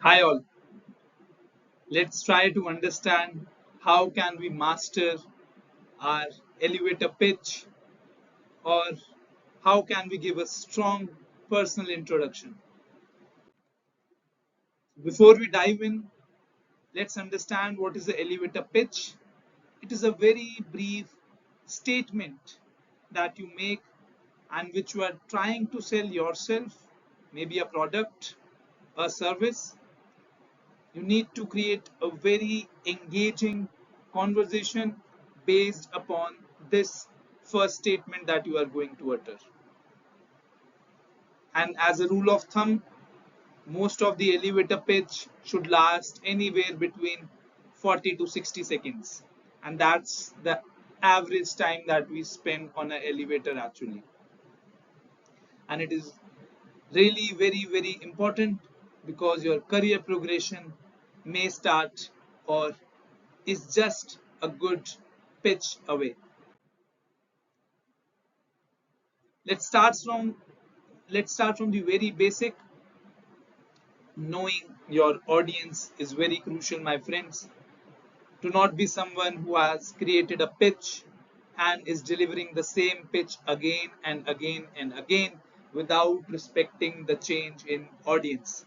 Hi all. Let's try to understand how can we master our elevator pitch, or how can we give a strong personal introduction. Before we dive in, let's understand what is the elevator pitch. It is a very brief statement that you make and which you are trying to sell yourself, maybe a product, a service. You need to create a very engaging conversation based upon this first statement that you are going to utter. And as a rule of thumb, most of the elevator pitch should last anywhere between 40 to 60 seconds. And that's the average time that we spend on an elevator actually. And it is really very, very important because your career progression may start or is just a good pitch away. Let's start from let's start from the very basic. Knowing your audience is very crucial, my friends. Do not be someone who has created a pitch and is delivering the same pitch again and again and again without respecting the change in audience.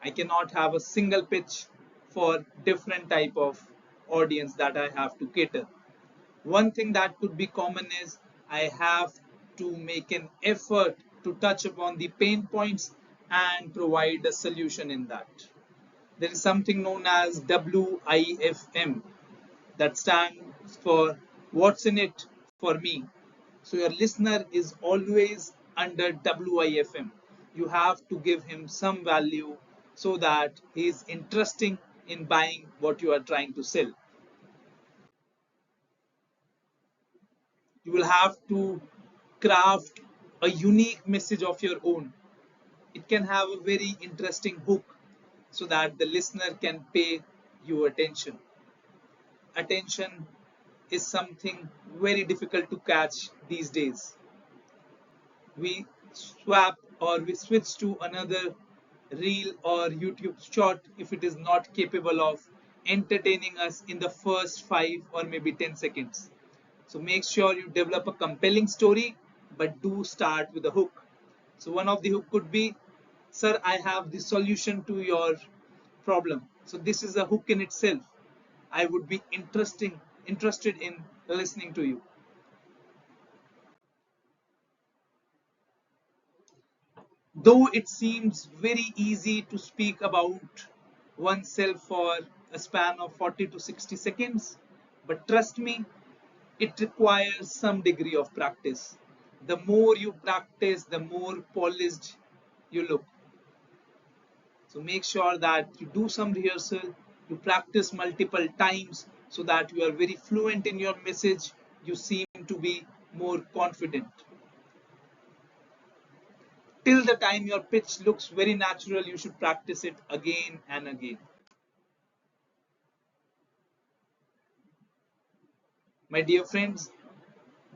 I cannot have a single pitch for different type of audience that I have to cater. One thing that could be common is I have to make an effort to touch upon the pain points and provide a solution in that. There is something known as WIFM that stands for What's in it for me. So your listener is always under WIFM. You have to give him some value so that he is interested in buying what you are trying to sell. You will have to craft a unique message of your own. It can have a very interesting hook so that the listener can pay you attention. Attention is something very difficult to catch these days. We swap or we switch to another reel or YouTube short if it is not capable of entertaining us in the first 5 or maybe 10 seconds. So make sure you develop a compelling story, but do start with a hook. So one of the hook could be, sir, I have the solution to your problem. So this is a hook in itself. I would be interested in listening to you. Though it seems very easy to speak about oneself for a span of 40 to 60 seconds, but trust me, it requires some degree of practice. The more you practice, the more polished you look. So make sure that you do some rehearsal, you practice multiple times so that you are very fluent in your message, you seem to be more confident. Till the time your pitch looks very natural, you should practice it again and again. My dear friends,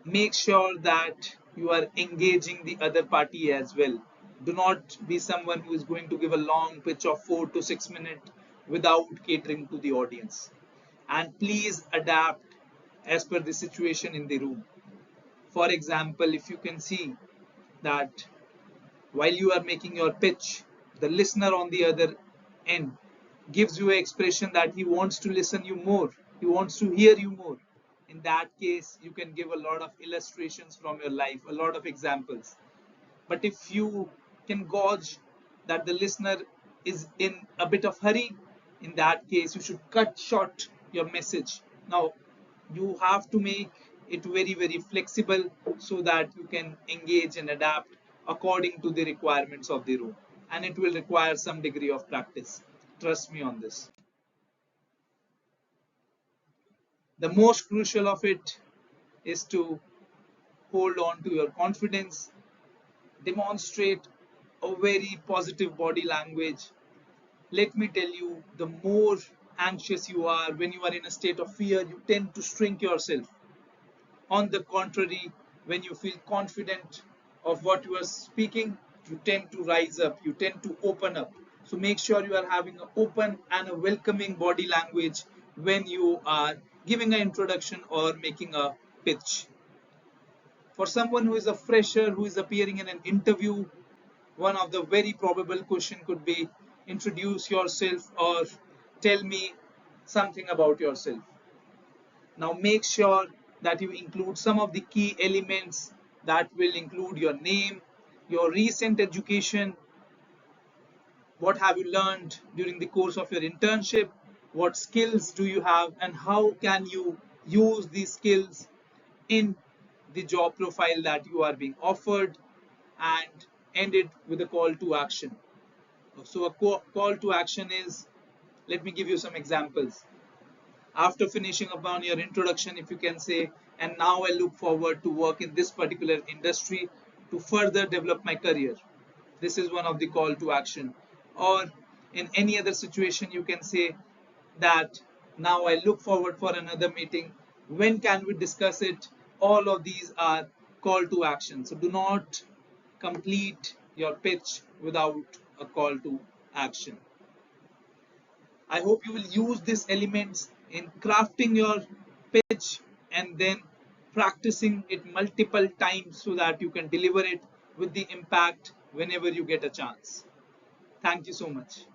make sure that you are engaging the other party as well. Do not be someone who is going to give a long pitch of 4 to 6 minutes without catering to the audience. And please adapt as per the situation in the room. For example, if you can see that while you are making your pitch, the listener on the other end gives you an expression that he wants to listen you more, he wants to hear you more. In that case, you can give a lot of illustrations from your life, a lot of examples. But if you can gauge that the listener is in a bit of hurry, in that case, you should cut short your message. Now, you have to make it very, very flexible so that you can engage and adapt according to the requirements of the room. And it will require some degree of practice. Trust me on this. The most crucial of it is to hold on to your confidence, demonstrate a very positive body language. Let me tell you, the more anxious you are when you are in a state of fear, you tend to shrink yourself. On the contrary, when you feel confident of what you are speaking, you tend to rise up, you tend to open up. So make sure you are having an open and a welcoming body language when you are giving an introduction or making a pitch. For someone who is a fresher who is appearing in an interview, one of the very probable question could be introduce yourself or tell me something about yourself. Now make sure that you include some of the key elements that will include your name, your recent education, what have you learned during the course of your internship, what skills do you have, and how can you use these skills in the job profile that you are being offered, and end it with a call to action. So a call to action is, let me give you some examples. After finishing upon your introduction, if you can say, and now I look forward to work in this particular industry to further develop my career. This is one of the call to action. Or in any other situation, you can say that now I look forward for another meeting. When can we discuss it? All of these are call to action. So do not complete your pitch without a call to action. I hope you will use these elements in crafting your pitch and then practicing it multiple times so that you can deliver it with the impact whenever you get a chance. Thank you so much.